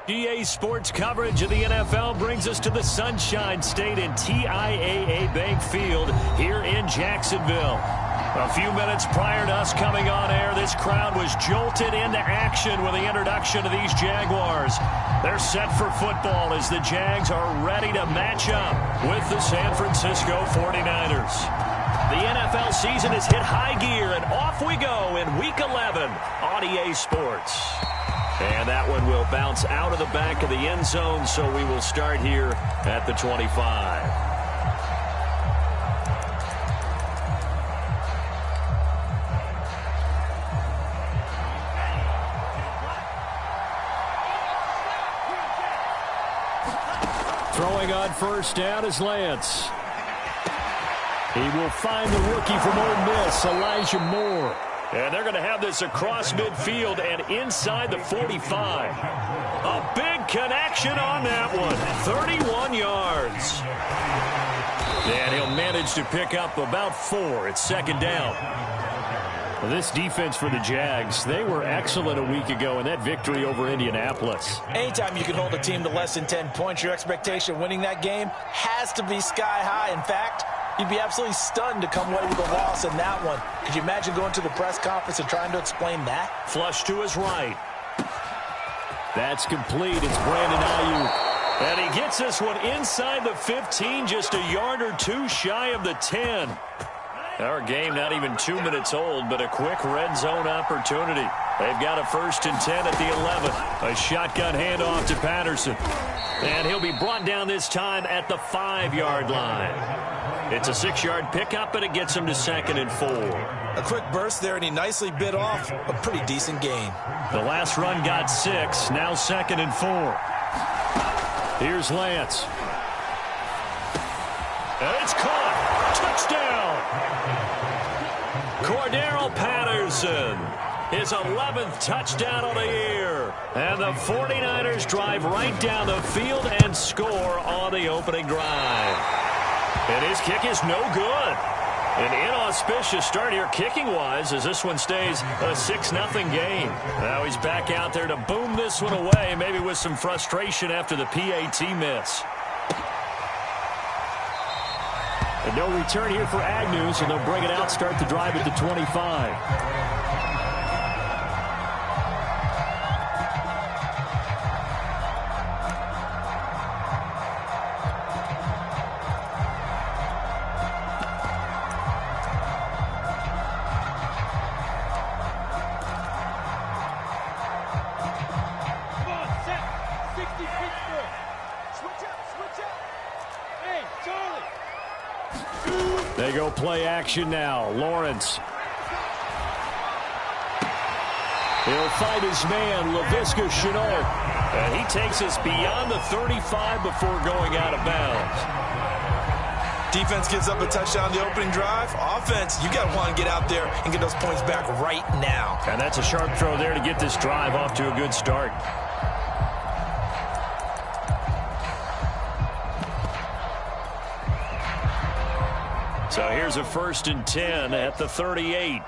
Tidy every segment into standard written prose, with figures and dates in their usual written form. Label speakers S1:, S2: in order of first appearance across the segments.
S1: GA Sports coverage of the NFL brings us to the Sunshine State and TIAA Bank Field here in Jacksonville. A few minutes prior to us coming on air, this crowd was jolted into action with the introduction of these Jaguars. They're set for football as the Jags are ready to match up with the San Francisco 49ers. The NFL season has hit high gear, and off we go in Week 11 on EA Sports. And that one will bounce out of the back of the end zone, so we will start here at the 25. Throwing on first down is Lance. He will find the rookie from Ole Miss, Elijah Moore. And they're going to have this across midfield and inside the 45. A big connection on that one. 31 yards. And he'll manage to pick up about 4. It's second down. Well, this defense for the Jags, they were excellent a week ago in that victory over Indianapolis.
S2: Anytime you can hold a team to less than 10 points, your expectation of winning that game has to be sky high. In fact, you'd be absolutely stunned to come away with a loss in that one. Could you imagine going to the press conference and trying to explain that?
S1: Flush to his right. That's complete. It's Brandon Ayuk. And he gets this one inside the 15, just a yard or two shy of the 10. Our game not even 2 minutes old, but a quick red zone opportunity. They've got a 1st and 10 at the 11. A shotgun handoff to Patterson. And he'll be brought down this time at the 5-yard line. It's a 6-yard pickup, and it gets him to 2nd and 4.
S2: A quick burst there, and he nicely bit off a pretty decent gain.
S1: The last run got 6, now 2nd and 4. Here's Lance. And it's caught. Touchdown. Cordero Patterson. His 11th touchdown of the year. And the 49ers drive right down the field and score on the opening drive. And his kick is no good. An inauspicious start here kicking-wise as this one stays a 6-0 game. Now he's back out there to boom this one away, maybe with some frustration after the PAT miss. And no return here for Agnew, so they'll bring it out, start the drive at the 25. They go play action now. Lawrence. He'll find his man, Laviska Shenault. And he takes us beyond the 35 before going out of bounds.
S2: Defense gives up a touchdown the opening drive. Offense, you got to want to get out there and get those points back right now.
S1: And that's a sharp throw there to get this drive off to a good start. So here's a 1st and 10 at the 38.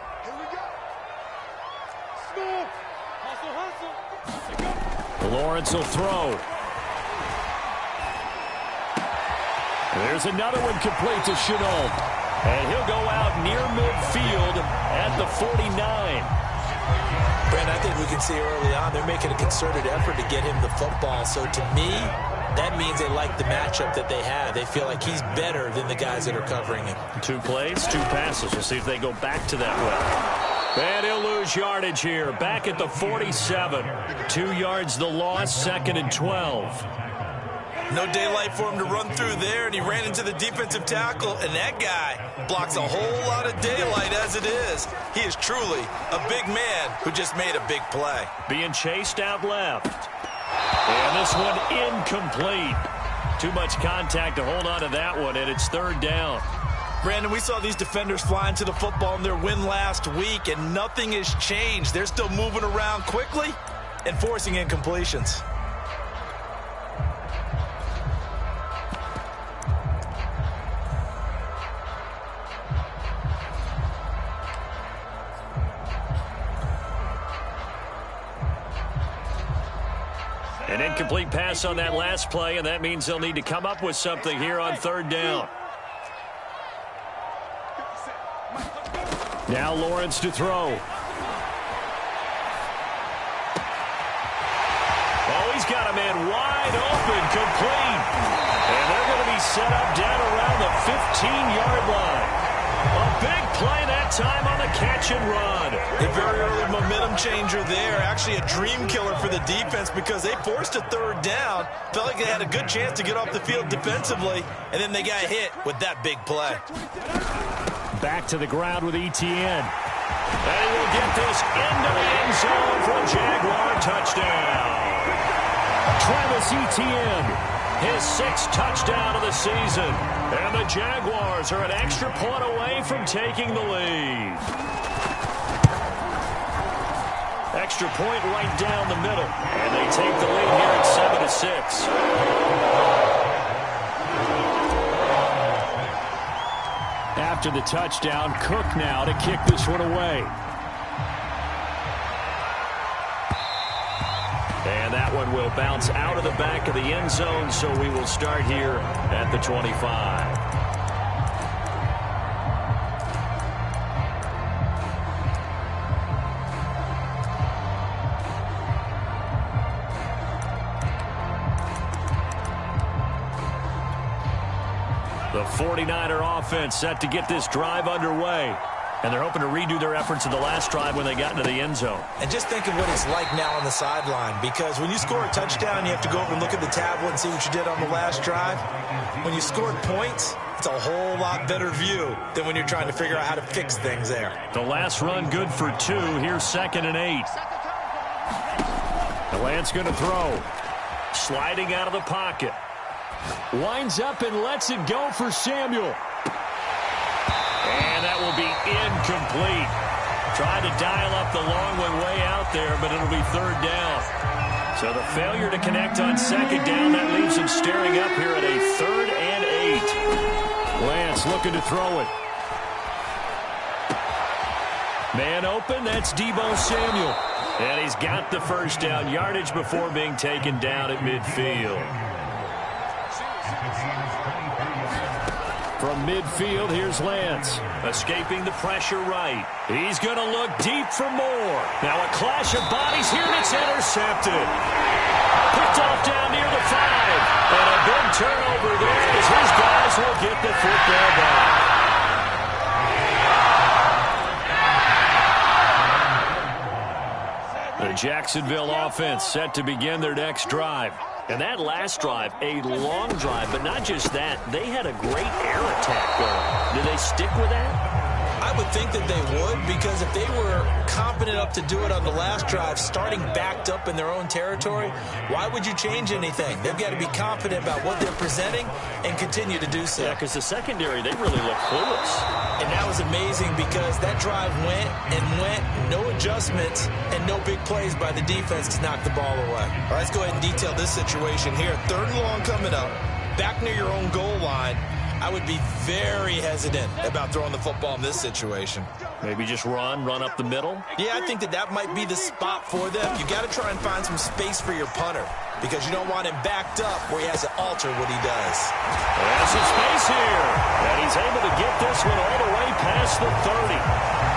S1: Lawrence will throw. There's another one complete to Shenault. And he'll go out near midfield at the 49.
S2: Brent, I think we can see early on they're making a concerted effort to get him the football. So to me, that means they like the matchup that they have. They feel like he's better than the guys that are covering him. 2 plays, 2 passes. We'll see if they go back to that way. And he'll lose yardage here. Back at the 47. 2 yards the loss, 2nd and 12. No daylight for him to run through there, and he ran into the defensive tackle, and that guy blocks a whole lot of daylight as it is. He is truly a big man who just made a big play.
S1: Being chased out left. And this one incomplete. Too much contact to hold on to that one, and it's 3rd down.
S2: Brandon, we saw these defenders flying to the football in their win last week, and nothing has changed. They're still moving around quickly and forcing incompletions.
S1: An incomplete pass on that last play, and that means they'll need to come up with something here on third down. Now Lawrence to throw. Oh, he's got a man wide open, complete. And they're going to be set up down around the 15-yard line. A big play that time on the catch and run.
S2: A very early momentum changer there. Actually a dream killer for the defense because they forced a third down. Felt like they had a good chance to get off the field defensively, and then they got hit with that big play.
S1: Back to the ground with Etienne. And he will get this into the end zone for a Jaguar touchdown. Travis Etienne, his 6th touchdown of the season. And the Jaguars are an extra point away from taking the lead. Extra point right down the middle. And they take the lead here at 7-6. After the touchdown, Cook now to kick this one away. And that one will bounce out of the back of the end zone, so we will start here at the 25. The 49er offense set to get this drive underway. And they're hoping to redo their efforts in the last drive when they got into the end zone.
S2: And just think of what it's like now on the sideline, because when you score a touchdown, you have to go over and look at the tablet and see what you did on the last drive. When you scored points, it's a whole lot better view than when you're trying to figure out how to fix things there.
S1: The last run good for 2. Here's 2nd and 8. The Lance going to throw. Sliding out of the pocket. Winds up and lets it go for Samuel. And that will be incomplete. Tried to dial up the long one way out there, but it'll be 3rd down. So the failure to connect on 2nd down, that leaves him staring up here at a 3rd and 8. Lance looking to throw it. Man open, that's Deebo Samuel. And he's got the 1st down yardage before being taken down at midfield. From midfield, here's Lance. Escaping the pressure right. He's going to look deep for more. Now a clash of bodies here, and it's intercepted. Picked off down near the 5. And a big turnover there as his guys will get the football back. The Jacksonville offense set to begin their next drive. And that last drive, a long drive, but not just that. They had a great air attack going. Do they stick with that?
S2: I would think that they would, because if they were competent enough to do it on the last drive, starting backed up in their own territory, why would you change anything? They've got to be confident about what they're presenting and continue to do so.
S1: Yeah, because the secondary, they really look clueless.
S2: And that was amazing because that drive went and went, no adjustments, and no big plays by the defense to knock the ball away. All right, let's go ahead and detail this situation here. 3rd and long coming up, back near your own goal line. I would be very hesitant about throwing the football in this situation.
S1: Maybe just run up the middle?
S2: Yeah, I think that might be the spot for them. You got to try and find some space for your punter because you don't want him backed up where he has to alter what he does.
S1: There's some space here, and he's able to get this one all the way past the 30.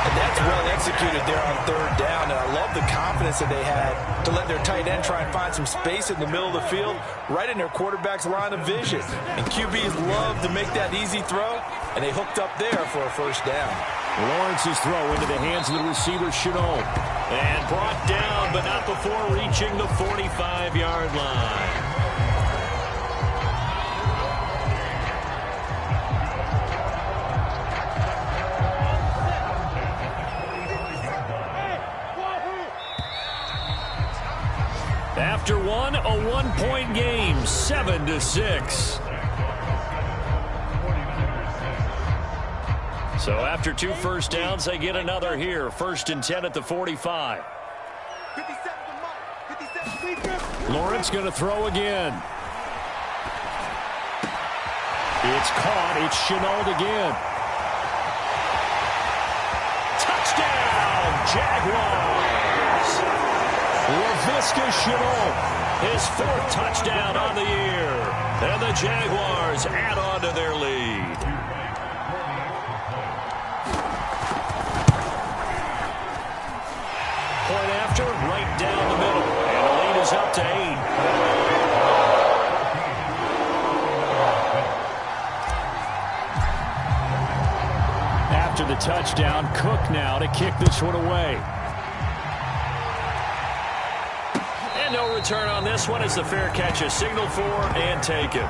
S3: And that's well executed there on 3rd down, and I love the confidence that they had to let their tight end try and find some space in the middle of the field, right in their quarterback's line of vision. And QBs love to make that easy throw, and they hooked up there for a 1st down.
S1: Lawrence's throw into the hands of the receiver, Chenault. And brought down, but not before reaching the 45-yard line. After one, a 1-point game, 7-6. So after 2 first downs, they get another here. 1st and 10 at the 45. Lawrence going to throw again. It's caught. It's Chenault again. Touchdown, Jaguars. Laviska Shenault, his 4th touchdown on the year. And the Jaguars add on to their lead. Point after, right down the middle. And the lead is up to 8. After the touchdown, Cook now to kick this one away. And no return on this one as the fair catch is signaled for and taken.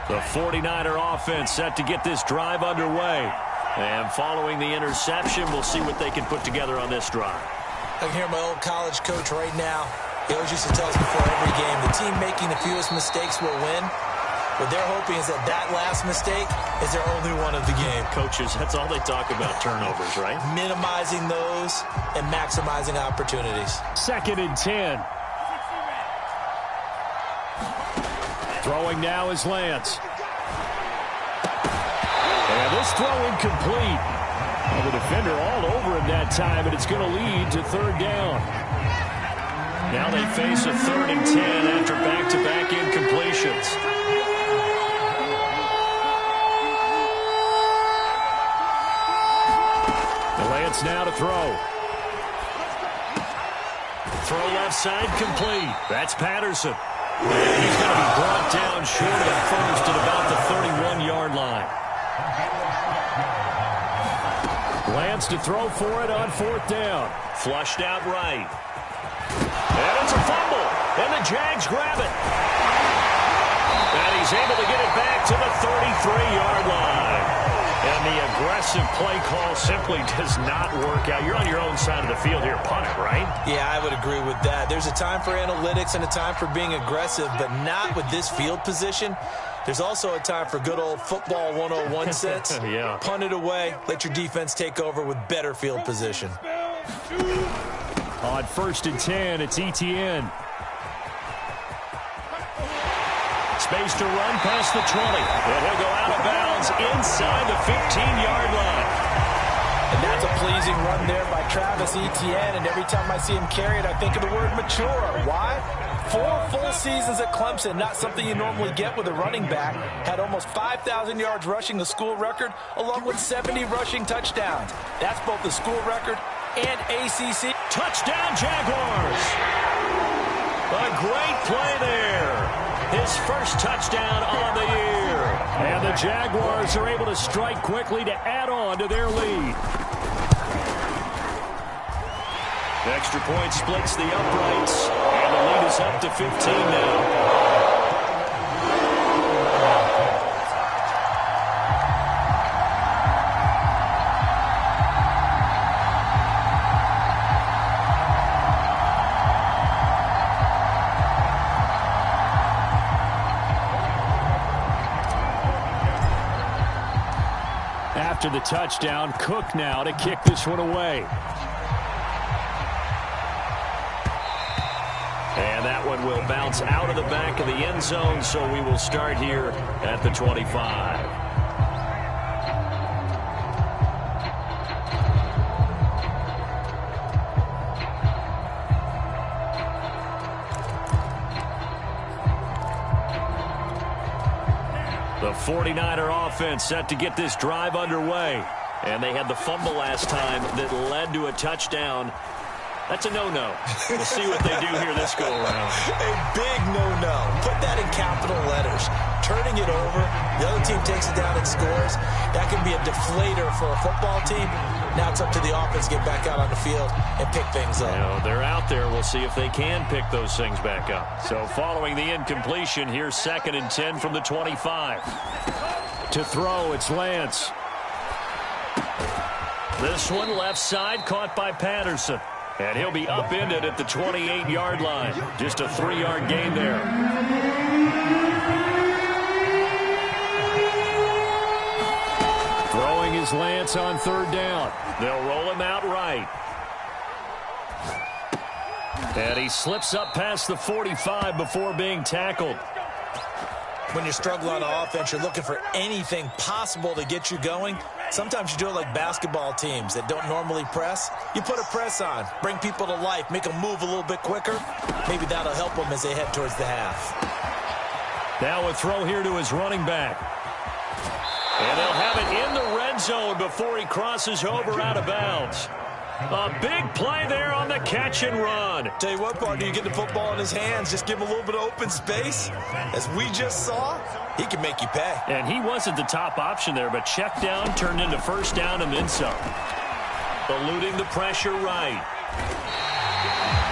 S1: The 49er offense set to get this drive underway. And following the interception, we'll see what they can put together on this drive.
S2: I can hear my old college coach right now. He always used to tell us before every game, the team making the fewest mistakes will win. What they're hoping is that that last mistake is their only one of the game.
S1: Coaches, that's all they talk about, turnovers, right?
S2: Minimizing those and maximizing opportunities.
S1: 2nd and 10. Throwing now is Lance. And this throw incomplete. Well, the defender all over him that time, and it's going to lead to 3rd down. Now they face a 3rd and 10 after back-to-back incompletions. Lance now to throw. Throw left side complete. That's Patterson. And he's going to be brought down short of the first at about the 31-yard line. Lance to throw for it on 4th down. Flushed out right. And it's a fumble. And the Jags grab it. And he's able to get it back to the 33-yard line. And the aggressive play call simply does not work out. You're on your own side of the field here. Punt it, right?
S2: Yeah, I would agree with that. There's a time for analytics and a time for being aggressive, but not with this field position. There's also a time for good old football 101 sense.
S1: Yeah.
S2: Punt it away. Let your defense take over with better field position.
S1: On 1st and 10, it's Etienne. Space to run past the 20. And he'll go out of bounds inside the 15-yard line.
S3: And that's a pleasing run there by Travis Etienne. And every time I see him carry it, I think of the word mature. Why? 4 full seasons at Clemson, not something you normally get with a running back. Had almost 5,000 yards rushing, the school record, along with 70 rushing touchdowns. That's both the school record and ACC.
S1: Touchdown, Jaguars. A great play there. His 1st touchdown on the year. And the Jaguars are able to strike quickly to add on to their lead. The extra point splits the uprights. And the lead is up to 15 now. After the touchdown, Cook now to kick this one away. And that one will bounce out of the back of the end zone, so we will start here at the 25. The 49er offense set to get this drive underway. And they had the fumble last time that led to a touchdown. That's a no-no. We'll see what they do here this go-around.
S2: A big no-no. Put that in capital letters. Turning it over, the other team takes it down and scores. That can be a deflator for a football team. Now it's up to the offense to get back out on the field and pick things up.
S1: You know, they're out there. We'll see if they can pick those things back up. So following the incompletion, here's 2nd and 10 from the 25. To throw, it's Lance. This one left side caught by Patterson. And he'll be upended at the 28-yard line. Just a 3-yard gain there. Throwing is Lance on 3rd down. They'll roll him out right. And he slips up past the 45 before being tackled.
S2: When you're struggling on offense, you're looking for anything possible to get you going. Sometimes you do it like basketball teams that don't normally press. You put a press on, bring people to life, make them move a little bit quicker. Maybe that'll help them as they head towards the half.
S1: Now a throw here to his running back. And they'll have it in the red zone before he crosses over out of bounds. A big play there on the catch and run.
S3: Tell you what, partner, you get the football in his hands, just give him a little bit of open space. As we just saw, he can make you pay.
S1: And he wasn't the top option there, but check down turned into first down and then some. Eluding the pressure right.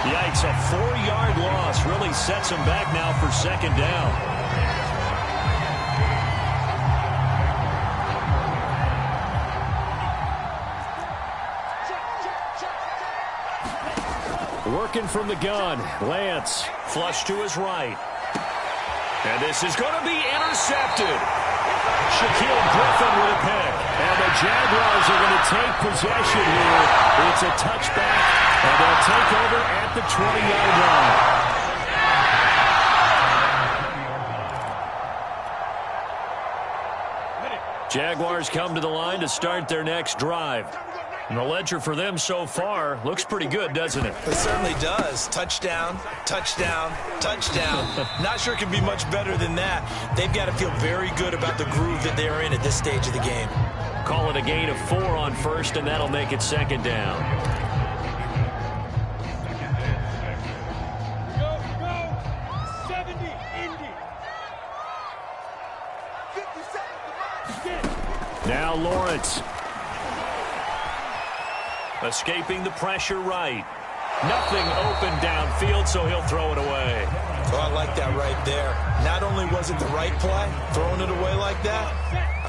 S1: Yikes, a 4-yard loss really sets him back now for second down. Working from the gun, Lance, flush to his right. And this is going to be intercepted. Shaquille Griffin with a pick. And the Jaguars are going to take possession here. It's a touchback, and they'll take over at the 20-yard line. Jaguars come to the line to start their next drive. And the ledger for them so far looks pretty good, doesn't it?
S3: It certainly does. Touchdown, touchdown, touchdown. Not sure it can be much better than that. They've got to feel very good about the groove that they are in at this stage of the game.
S1: Call it a gain of 4 on first, and that'll make it second down.
S4: Go, 70, Indy. 57,
S1: now Lawrence. Escaping the pressure right. Nothing open downfield, so he'll throw it away.
S3: Oh, I like that right there. Not only was it the right play, throwing it away like that,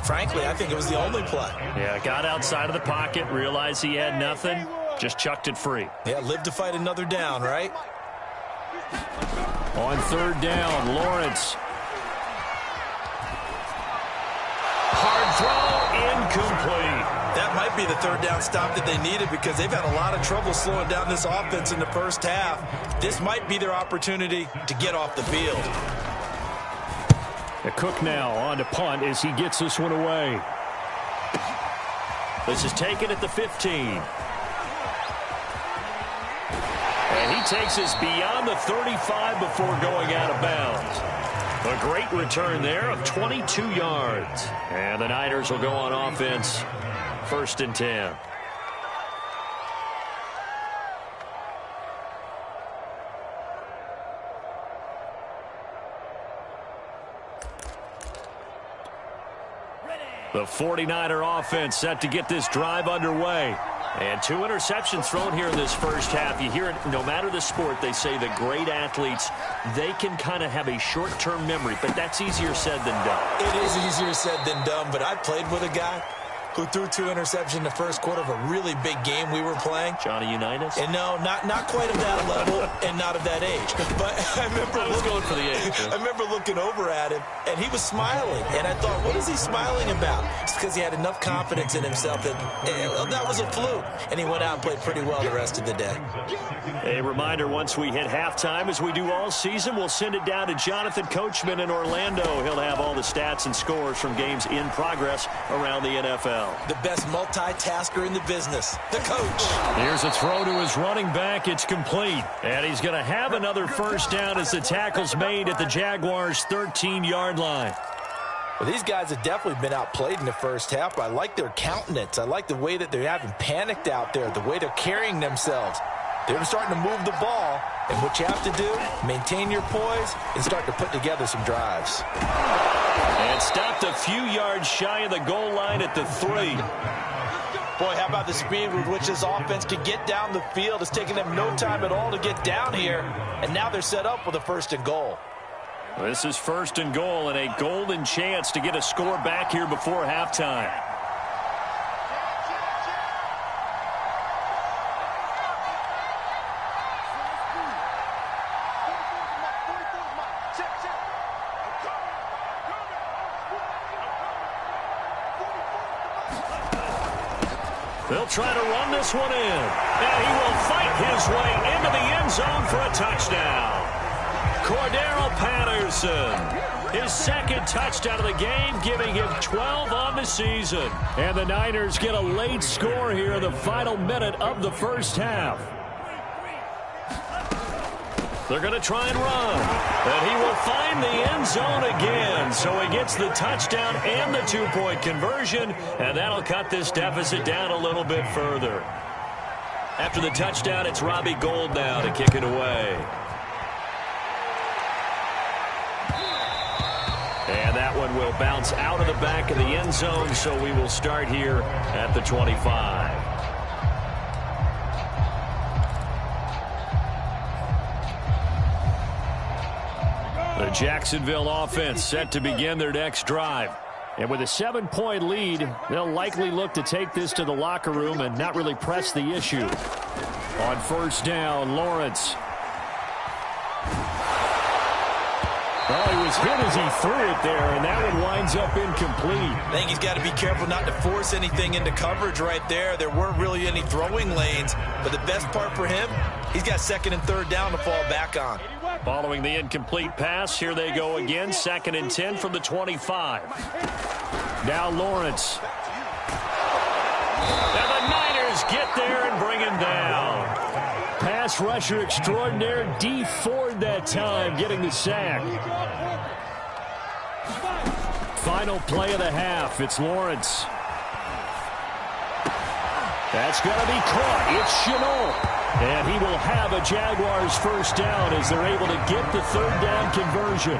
S3: frankly, I think it was the only play.
S1: Yeah, got outside of the pocket, realized he had nothing, just chucked it free.
S3: Yeah, live to fight another down, right?
S1: On third down, Lawrence. Hard throw, incomplete.
S3: That might be the third down stop that they needed because they've had a lot of trouble slowing down this offense in the first half. This might be their opportunity to get off the field.
S1: The Cook now on to punt as he gets this one away. This is taken at the 15. And he takes us beyond the 35 before going out of bounds. A great return there of 22 yards. And the Niners will go on offense. 1st and 10. The 49er offense set to get this drive underway. And 2 interceptions thrown here in this first half. You hear it, no matter the sport, they say the great athletes, they can kind of have a short-term memory, but that's easier said than done.
S3: It is easier said than done, but I played with a guy who threw 2 interceptions in the first quarter of a really big game we were playing.
S1: Johnny Unitas?
S3: And no, not quite of that level and not of that age. But I was
S1: going for the age.
S3: I remember looking over at him, and he was smiling. And I thought, what is he smiling about? It's because he had enough confidence in himself that that was a fluke. And he went out and played pretty well the rest of the day.
S1: A reminder, once we hit halftime, as we do all season, we'll send it down to Jonathan Coachman in Orlando. He'll have all the stats and scores from games in progress around the NFL.
S3: The best multitasker in the business, the coach.
S1: Here's a throw to his running back. It's complete. And he's going to have another first down as the tackle's made at the Jaguars' 13-yard line.
S3: Well, these guys have definitely been outplayed in the first half, but I like their countenance. I like the way that they're having panicked out there, the way they're carrying themselves. They're starting to move the ball, and what you have to do, maintain your poise and start to put together some drives.
S1: And stopped a few yards shy of the goal line at the 3.
S3: Boy, how about the speed with which this offense can get down the field? It's taking them no time at all to get down here, and now they're set up with a 1st and goal.
S1: This is 1st and goal and a golden chance to get a score back here before halftime. They'll try to run this one in. And he will fight his way into the end zone for a touchdown. Cordero Patterson, his second touchdown of the game, giving him 12 on the season. And the Niners get a late score here in the final minute of the first half. They're going to try and run. And he will find the end zone again. So he gets the touchdown and the two-point conversion. And that'll cut this deficit down a little bit further. After the touchdown, it's Robbie Gould now to kick it away. And that one will bounce out of the back of the end zone. So we will start here at the 25. The Jacksonville offense set to begin their next drive. And with a 7-point lead, they'll likely look to take this to the locker room and not really press the issue. On first down, Lawrence. Oh, he was hit as he threw it there, and that one winds up incomplete.
S2: I think he's got to be careful not to force anything into coverage right there. There weren't really any throwing lanes, but the best part for him, he's got second and third down to fall back on.
S1: Following the incomplete pass, here they go again, 2nd and 10 from the 25. Now Lawrence. And the Niners get there and bring him down. Pass rusher extraordinaire, D. Ford that time, getting the sack. Final play of the half, it's Lawrence. That's going to be caught. It's Shenault. And he will have a Jaguars first down as they're able to get the third down conversion.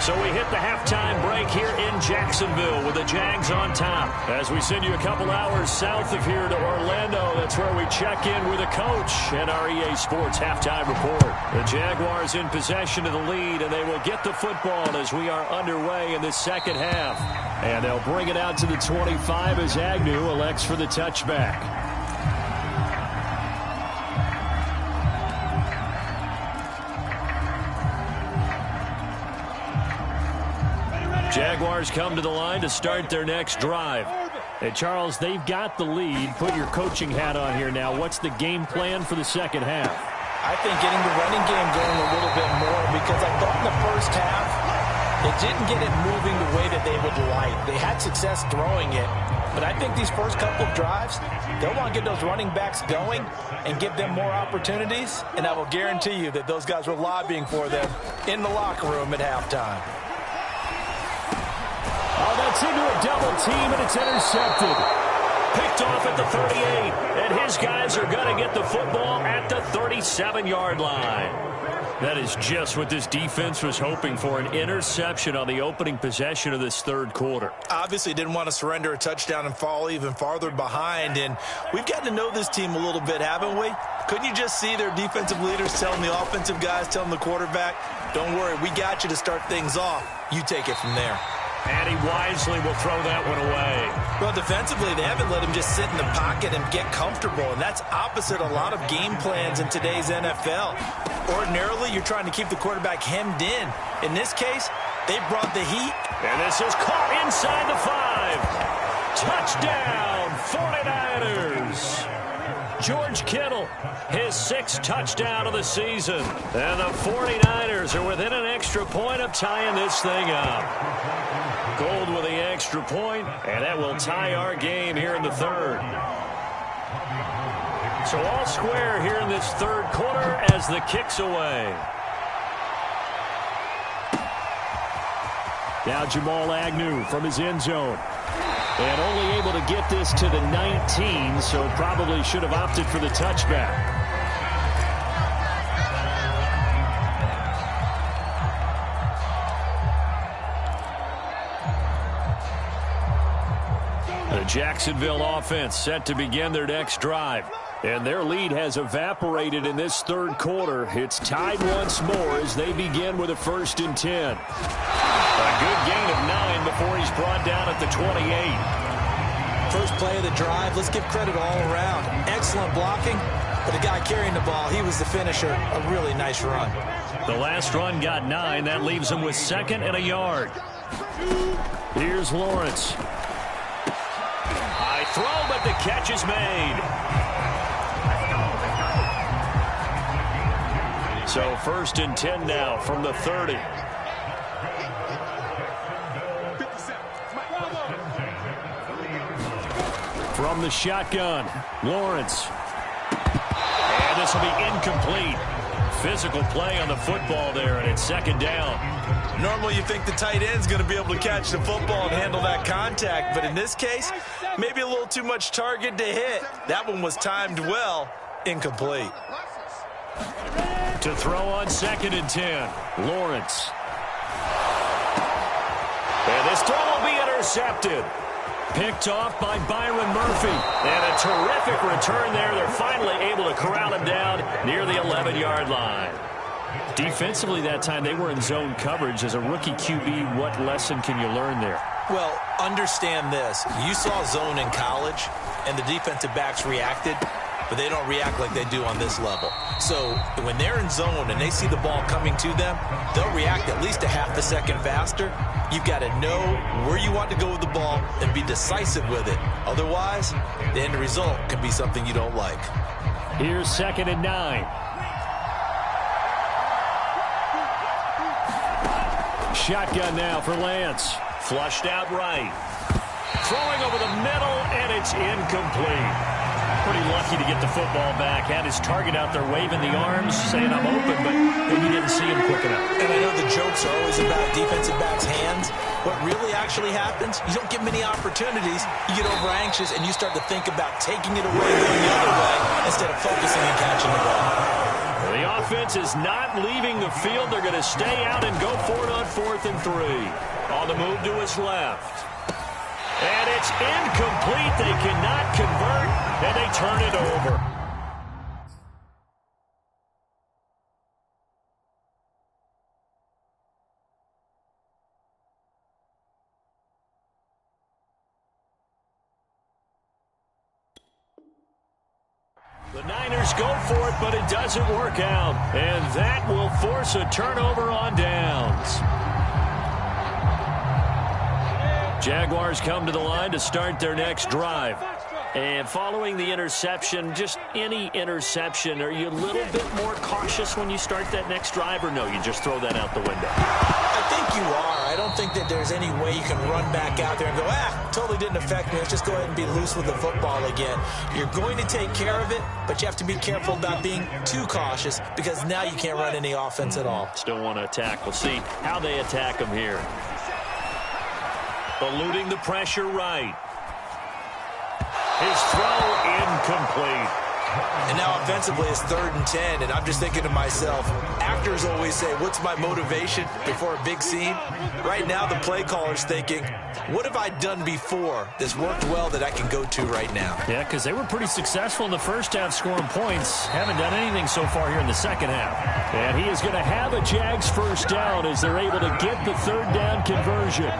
S1: So we hit the halftime break here in Jacksonville with the Jags on top. As we send you a couple hours south of here to Orlando, that's where we check in with a coach and our EA Sports halftime report. The Jaguars in possession of the lead, and they will get the football as we are underway in the second half. And they'll bring it out to the 25 as Agnew elects for the touchback. Jaguars come to the line to start their next drive. Hey, Charles, they've got the lead. Put your coaching hat on here now. What's the game plan for the second half?
S3: I think getting the running game going a little bit more, because I thought in the first half they didn't get it moving the way that they would like. They had success throwing it, but I think these first couple of drives, they'll want to get those running backs going and give them more opportunities, and I will guarantee you that those guys were lobbying for them in the locker room at halftime.
S1: Oh, that's into a double team, and it's intercepted. Picked off at the 38, and his guys are going to get the football at the 37-yard line. That is just what this defense was hoping for, an interception on the opening possession of this third quarter.
S2: Obviously didn't want to surrender a touchdown and fall even farther behind, and we've gotten to know this team a little bit, haven't we? Couldn't you just see their defensive leaders telling the offensive guys, telling the quarterback, don't worry, we got you to start things off. You take it from there.
S1: And he wisely will throw that one away.
S2: Well, defensively, they haven't let him just sit in the pocket and get comfortable, and that's opposite a lot of game plans in today's NFL. Ordinarily, you're trying to keep the quarterback hemmed in. In this case, they brought the heat.
S1: And this is caught inside the 5. Touchdown, 49ers. George Kittle, his 6th touchdown of the season. And the 49ers are within an extra point of tying this thing up. Gould with the extra point, and that will tie our game here in the third. So all square here in this third quarter as the kick's away. Now Jamal Agnew from his end zone. And only able to get this to the 19, so probably should have opted for the touchback. The Jacksonville offense set to begin their next drive. And their lead has evaporated in this third quarter. It's tied once more as they begin with a 1st and 10. A good gain of 9 before he's brought down at the 28.
S2: First play of the drive, let's give credit all around. Excellent blocking, but the guy carrying the ball, he was the finisher. A really nice run.
S1: The last run got 9. That leaves him with 2nd and a yard. Here's Lawrence. High throw, but the catch is made. So 1st and 10 now from the 30. From the shotgun, Lawrence. And this will be incomplete. Physical play on the football there, and it's 2nd down.
S3: Normally you think the tight end's going to be able to catch the football and handle that contact, but in this case, maybe a little too much target to hit. That one was timed well, incomplete.
S1: To throw on 2nd and 10, Lawrence. And this throw will be intercepted. Picked off by Byron Murphy. And a terrific return there. They're finally able to corral him down near the 11-yard line. Defensively that time, they were in zone coverage. As a rookie QB, what lesson can you learn there?
S2: Well, understand this. You saw zone in college, and the defensive backs reacted, but they don't react like they do on this level. So when they're in zone and they see the ball coming to them, they'll react at least a half a second faster. You've got to know where you want to go with the ball and be decisive with it. Otherwise, the end result can be something you don't like.
S1: Here's 2nd and 9. Shotgun now for Lance. Flushed out right. Throwing over the middle, and it's incomplete. Pretty lucky to get the football back. Had his target out there waving the arms, saying I'm open, but maybe didn't see him quick enough.
S2: And I know the jokes are always about defensive backs' hands. What really actually happens, you don't get many opportunities. You get over anxious, and you start to think about taking it away, going the other way, instead of focusing and catching the ball.
S1: The offense is not leaving the field. They're going to stay out and go for it on 4th and 3. On the move to his left. And it's incomplete. They cannot convert, and they turn it over. The Niners go for it, but it doesn't work out. And that will force a turnover on downs. Jaguars come to the line to start their next drive. And following the interception, just any interception, are you a little bit more cautious when you start that next drive, or no, you just throw that out the window?
S2: I think you are. I don't think that there's any way you can run back out there and go, totally didn't affect me. Let's just go ahead and be loose with the football again. You're going to take care of it, but you have to be careful about being too cautious because now you can't run any offense at all.
S1: Still want to attack. We'll see how they attack them here. Eluding the pressure right. His throw incomplete.
S2: And now offensively it's 3rd and 10, and I'm just thinking to myself, actors always say, what's my motivation before a big scene? Right now the play caller's thinking, what have I done before that's worked well that I can go to right now?
S1: Yeah, because they were pretty successful in the first half scoring points. Haven't done anything so far here in the second half. And he is going to have a Jags first down as they're able to get the 3rd down conversion.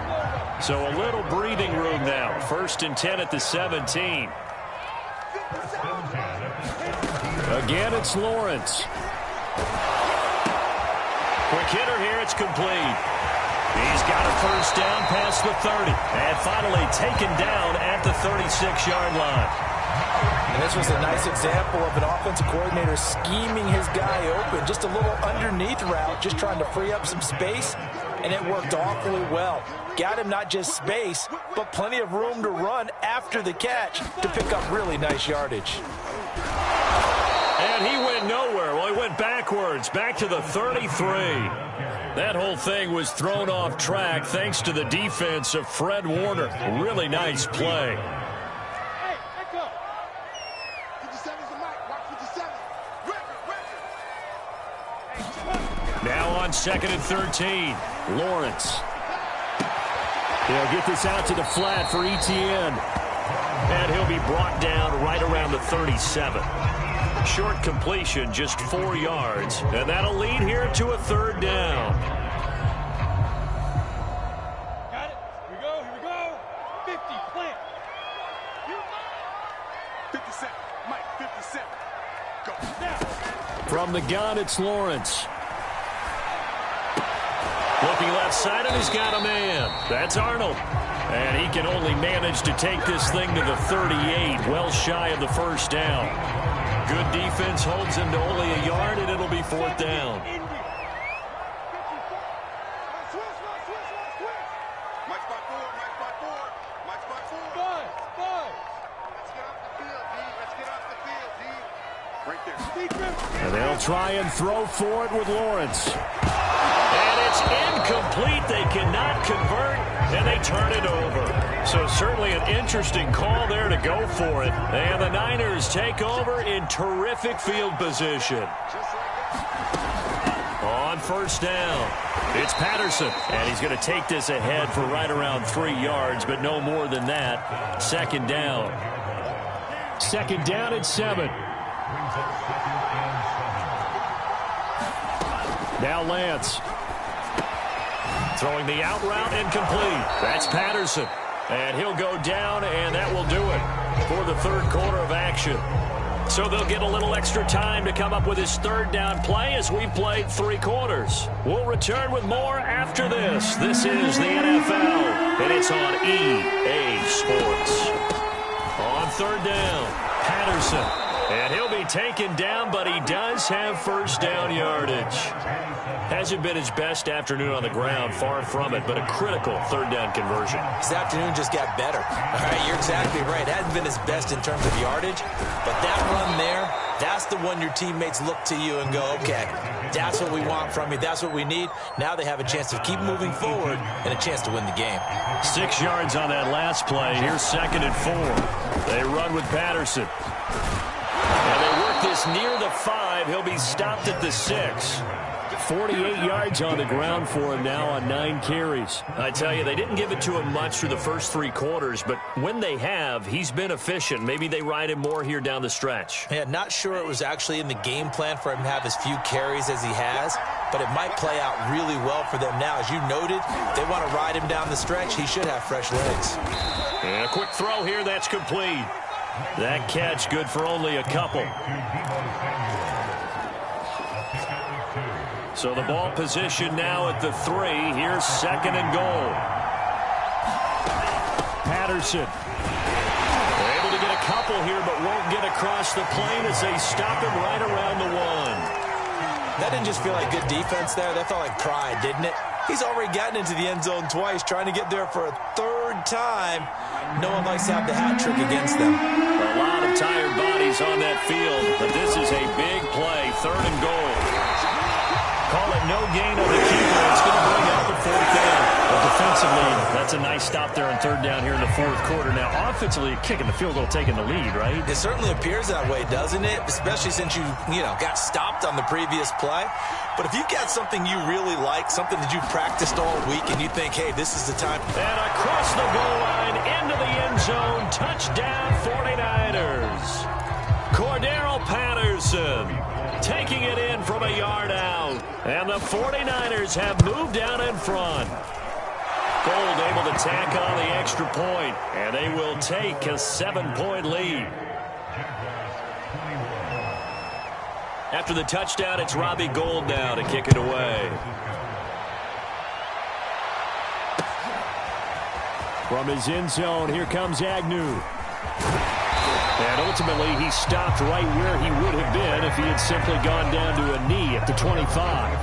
S1: So a little breathing room now. 1st and 10 at the 17. Again, it's Lawrence. Quick hitter here. It's complete. He's got a first down past the 30. And finally taken down at the 36-yard line.
S3: And this was a nice example of an offensive coordinator scheming his guy open. Just a little underneath route, just trying to free up some space. And it worked awfully well. Got him not just space, but plenty of room to run after the catch to pick up really nice yardage.
S1: And he went nowhere. Well, he went backwards, back to the 33. That whole thing was thrown off track thanks to the defense of Fred Warner. Really nice play.
S4: Hey, echo. 57's the mic. Watch 57. Record.
S1: Now on 2nd and 13, Lawrence. He'll get this out to the flat for Etienne. And he'll be brought down right around the 37. Short completion, just 4 yards. And that'll lead here to a 3rd down.
S4: Got it. Here we go. Here we go. 50. Plant. 57. Mike, 57. Go. Now.
S1: From the gun, it's Lawrence. Looking left side, and he's got a man. That's Arnold. And he can only manage to take this thing to the 38, well shy of the first down. good defense holds him to only a yard, and it'll be 4th down.
S4: And
S1: they'll try and throw for it with Lawrence. And it's incomplete. They cannot convert, and they turn it over. So certainly an interesting call there to go for it. And the Niners take over in terrific field position. On 1st down, it's Patterson. And he's going to take this ahead for right around 3 yards, but no more than that. 2nd down. 2nd down at 7. Now Lance. Throwing the out route incomplete. That's Patterson. And he'll go down, and that will do it for the 3rd quarter of action. So they'll get a little extra time to come up with his 3rd down play as we've played 3 quarters. We'll return with more after this. This is the NFL, and it's on EA Sports. On 3rd down, Patterson. And he'll be taken down, but he does have 1st down yardage. Hasn't been his best afternoon on the ground, far from it, but a critical 3rd down conversion.
S2: This afternoon just got better. All right, you're exactly right. It hasn't been his best in terms of yardage, but that run there, that's the one your teammates look to you and go, okay, that's what we want from you. That's what we need. Now they have a chance to keep moving forward and a chance to win the game.
S1: 6 yards on that last play. Here's 2nd and 4. They run with Patterson. And they work this near the 5. He'll be stopped at the 6. 48 yards on the ground for him now on 9 carries. I tell you, they didn't give it to him much through the first 3 quarters, but when they have, he's been efficient. Maybe they ride him more here down the stretch.
S2: Yeah, not sure it was actually in the game plan for him to have as few carries as he has, but it might play out really well for them now. As you noted, they want to ride him down the stretch. He should have fresh legs.
S1: And a quick throw here, that's complete. That catch good for only a couple. So the ball position now at the 3. Here's 2nd and goal. Patterson. They're able to get a couple here, but won't get across the plane as they stop him right around the 1.
S2: That didn't just feel like good defense there. That felt like pride, didn't it? He's already gotten into the end zone twice, trying to get there for a 3rd time. No one likes to have the hat trick against them.
S1: A lot of tired bodies on that field, but this is a big play. 3rd and goal. Call it no gain on the keeper. It's going to bring up the 4th down. But defensively, that's a nice stop there on 3rd down here in the 4th quarter. Now, offensively, kicking the field goal, taking the lead, right?
S2: It certainly appears that way, doesn't it? Especially since you got stopped on the previous play. But if you've got something you really like, something that you've practiced all week, and you think, hey, this is the time.
S1: And across the goal line, into the end zone, touchdown 49ers. Cordero Patterson taking it in from a yard out. And the 49ers have moved down in front. Gold able to tack on the extra point, and they will take a 7-point lead. After the touchdown, it's Robbie Gould now to kick it away. From his end zone, here comes Agnew. And ultimately, he stopped right where he would have been if he had simply gone down to a knee at the 25.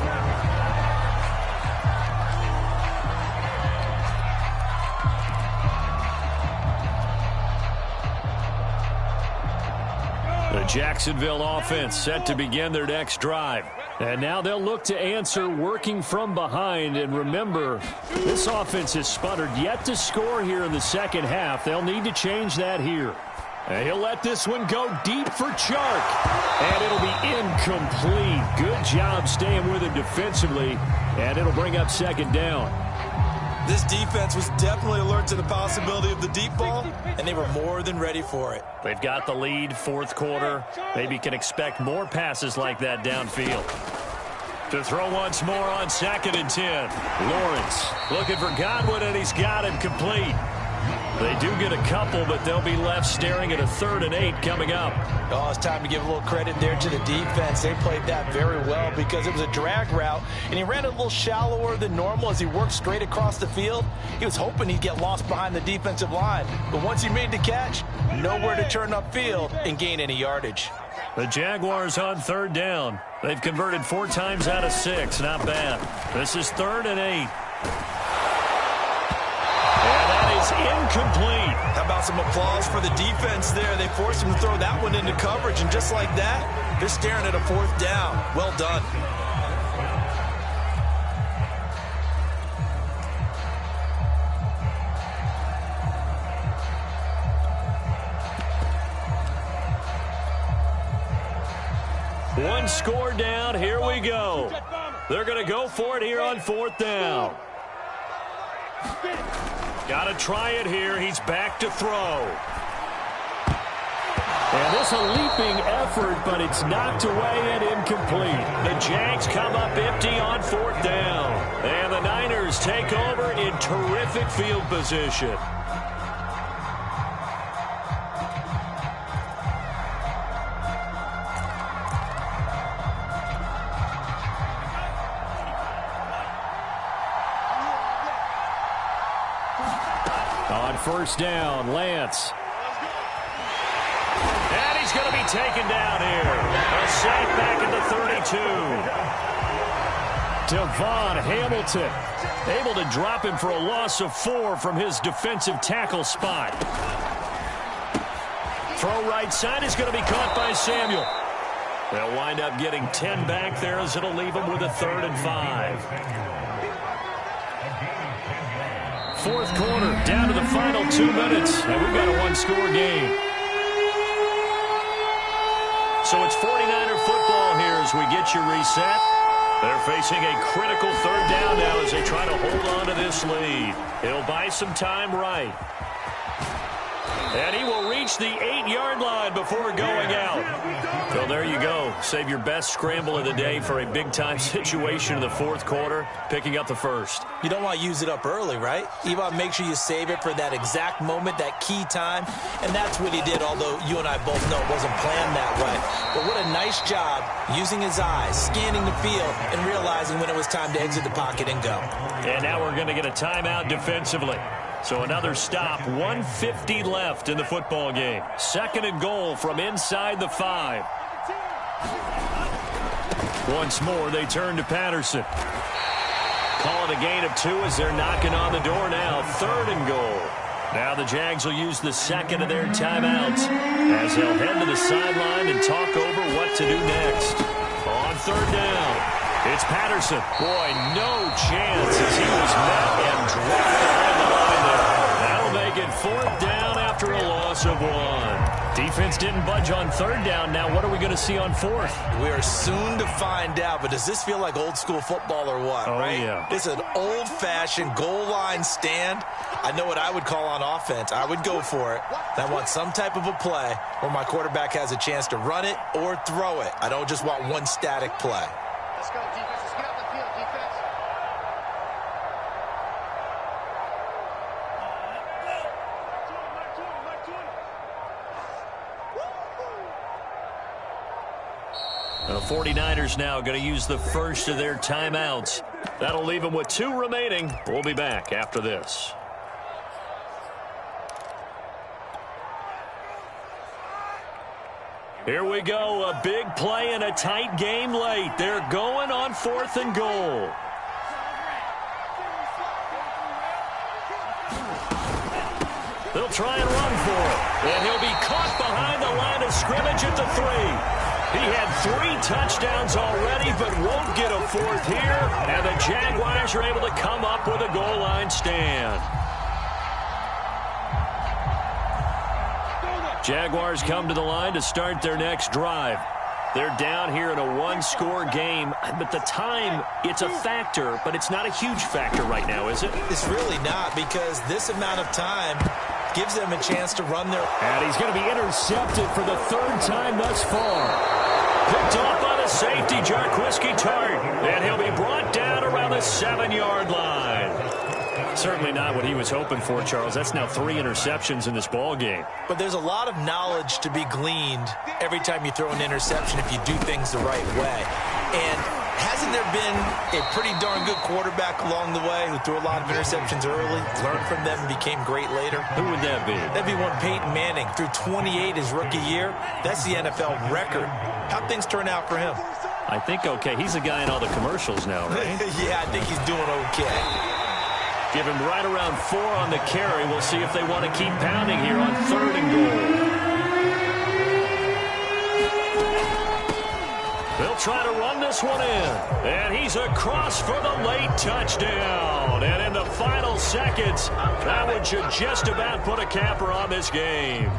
S1: The Jacksonville offense set to begin their next drive. And now they'll look to answer working from behind. And remember, this offense has sputtered yet to score here in the second half. They'll need to change that here. And he'll let this one go deep for Chark. And it'll be incomplete. Good job staying with him defensively. And it'll bring up 2nd down.
S2: This defense was definitely alert to the possibility of the deep ball, and they were more than ready for it.
S1: They've got the lead, 4th quarter. Maybe can expect more passes like that downfield. To throw once more on 2nd and 10. Lawrence looking for Godwin, and he's got him complete. They do get a couple, but they'll be left staring at a 3rd and 8 coming up.
S3: Oh, it's time to give a little credit there to the defense. They played that very well because it was a drag route, and he ran a little shallower than normal as he worked straight across the field. He was hoping he'd get lost behind the defensive line, but once he made the catch, nowhere to turn upfield and gain any yardage.
S1: The Jaguars on 3rd down. They've converted 4 times out of 6. Not bad. This is 3rd and 8. And that is incomplete.
S3: How about some applause for the defense there? They forced him to throw that one into coverage, and just like that, they're staring at a 4th down. Well done.
S1: One score down. Here we go. They're going to go for it here on 4th down. Got to try it here. He's back to throw. And this a leaping effort, but it's knocked away and incomplete. The Jags come up empty on 4th down. And the Niners take over in terrific field position. On 1st down, Lance. And he's going to be taken down here. A sack back at the 32. Devon Hamilton able to drop him for a loss of 4 from his defensive tackle spot. Throw right side is going to be caught by Samuel. They'll wind up getting 10 back there as it'll leave them with a 3rd and 5. 4th quarter, down to the final 2 minutes, and we've got a 1-score game. So it's 49er football here as we get you reset. They're facing a critical 3rd down now as they try to hold on to this lead. He'll buy some time right. And he will reach the 8-yard line before going out. So there you go. Save your best scramble of the day for a big-time situation in the 4th quarter, picking up the 1st.
S2: You don't want to use it up early, right? You want to make sure you save it for that exact moment, that key time. And that's what he did, although you and I both know it wasn't planned that way. But what a nice job using his eyes, scanning the field, and realizing when it was time to exit the pocket and go.
S1: And now we're going to get a timeout defensively. So another stop, 1:50 left in the football game. 2nd and goal from inside the 5. Once more, they turn to Patterson. Calling a gain of 2 as they're knocking on the door now. 3rd and goal. Now the Jags will use the 2nd of their timeouts as they'll head to the sideline and talk over what to do next. On 3rd down, it's Patterson. Boy, no chance as he was met and dropped behind the line there. That'll make it 4th down after a loss of 1. Defense didn't budge on 3rd down. Now what are we going to see on 4th?
S2: We are soon to find out, but does this feel like old school football or what, right?
S1: Yeah.
S2: This is an old-fashioned goal line stand. I know what I would call on offense. I would go for it. I want some type of a play where my quarterback has a chance to run it or throw it. I don't just want one static play.
S4: Let's go, defense. Let's get out the field, defense.
S1: The 49ers now going to use the 1st of their timeouts. That'll leave them with 2 remaining. We'll be back after this. Here we go, a big play and a tight game late. They're going on 4th and goal. They'll try and run for it. And he'll be caught behind the line of scrimmage at the 3. He had 3 touchdowns already, but won't get a 4th here. And the Jaguars are able to come up with a goal line stand. Jaguars come to the line to start their next drive. They're down here in a 1-score game, but the time, it's a factor, but it's not a huge factor right now, is it?
S2: It's really not, because this amount of time gives them a chance to run their...
S1: And he's going to be intercepted for the 3rd time thus far. Picked off by the safety, Jarquiski Tart, and he'll be brought down around the 7-yard line. Certainly not what he was hoping for, Charles. That's now 3 interceptions in this ball game.
S2: But there's a lot of knowledge to be gleaned every time you throw an interception if you do things the right way. And hasn't there been a pretty darn good quarterback along the way who threw a lot of interceptions early, learned from them, and became great later?
S1: Who would that be?
S2: That'd be one Peyton Manning. Threw 28 his rookie year. That's the NFL record. How'd things turn out for him?
S1: I think okay. He's a guy in all the commercials now, right?
S2: Yeah, I think he's doing okay.
S1: Give him right around 4 on the carry. We'll see if they want to keep pounding here on 3rd and goal. They'll try to run this one in. And he's across for the late touchdown. And in the final seconds, that one should just about put a capper on this game.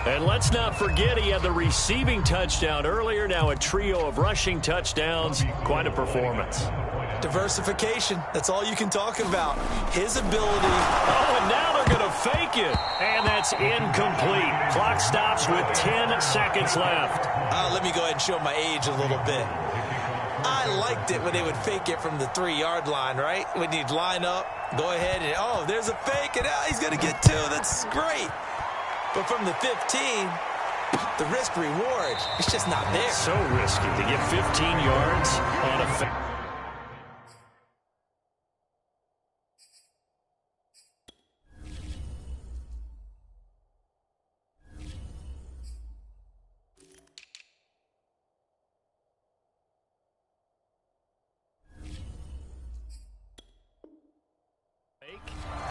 S1: And let's not forget he had the receiving touchdown earlier. Now a trio of rushing touchdowns. Quite a performance.
S2: Diversification. That's all you can talk about. His ability.
S1: Oh, and now they're going to fake it. And that's incomplete. Clock stops with 10 seconds left.
S2: Let me go ahead and show my age a little bit. I liked it when they would fake it from the 3-yard line, right? When you'd line up, go ahead and, oh, there's a fake, and he's going to get 2. That's great. But from the 15, the risk-reward, it's just not there.
S1: So risky to get 15 yards on a fake.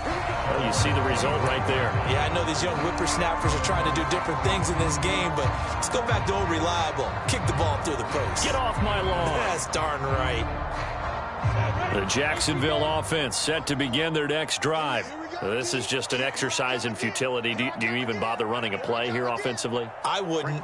S1: Well, you see the result right there.
S2: Yeah, I know these young whippersnappers are trying to do different things in this game, but let's go back to old reliable. Kick the ball through the post.
S1: Get off my lawn.
S2: That's darn right.
S1: The Jacksonville offense set to begin their next drive. This is just an exercise in futility. Do you even bother running a play here offensively?
S2: I wouldn't,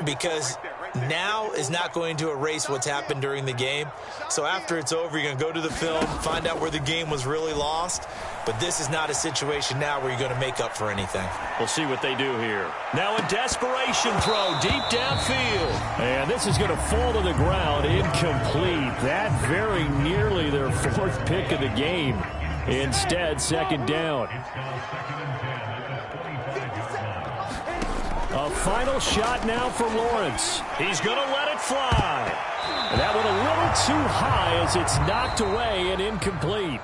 S2: because now is not going to erase what's happened during the game. So after it's over, you're going to go to the film, find out where the game was really lost. But this is not a situation now where you're going to make up for anything.
S1: We'll see what they do here. Now a desperation throw deep downfield. And this is going to fall to the ground, incomplete. That very nearly their 4th pick of the game. Instead, 2nd down. A final shot now for Lawrence. He's going to let it fly. And that one a little too high as it's knocked away and incomplete.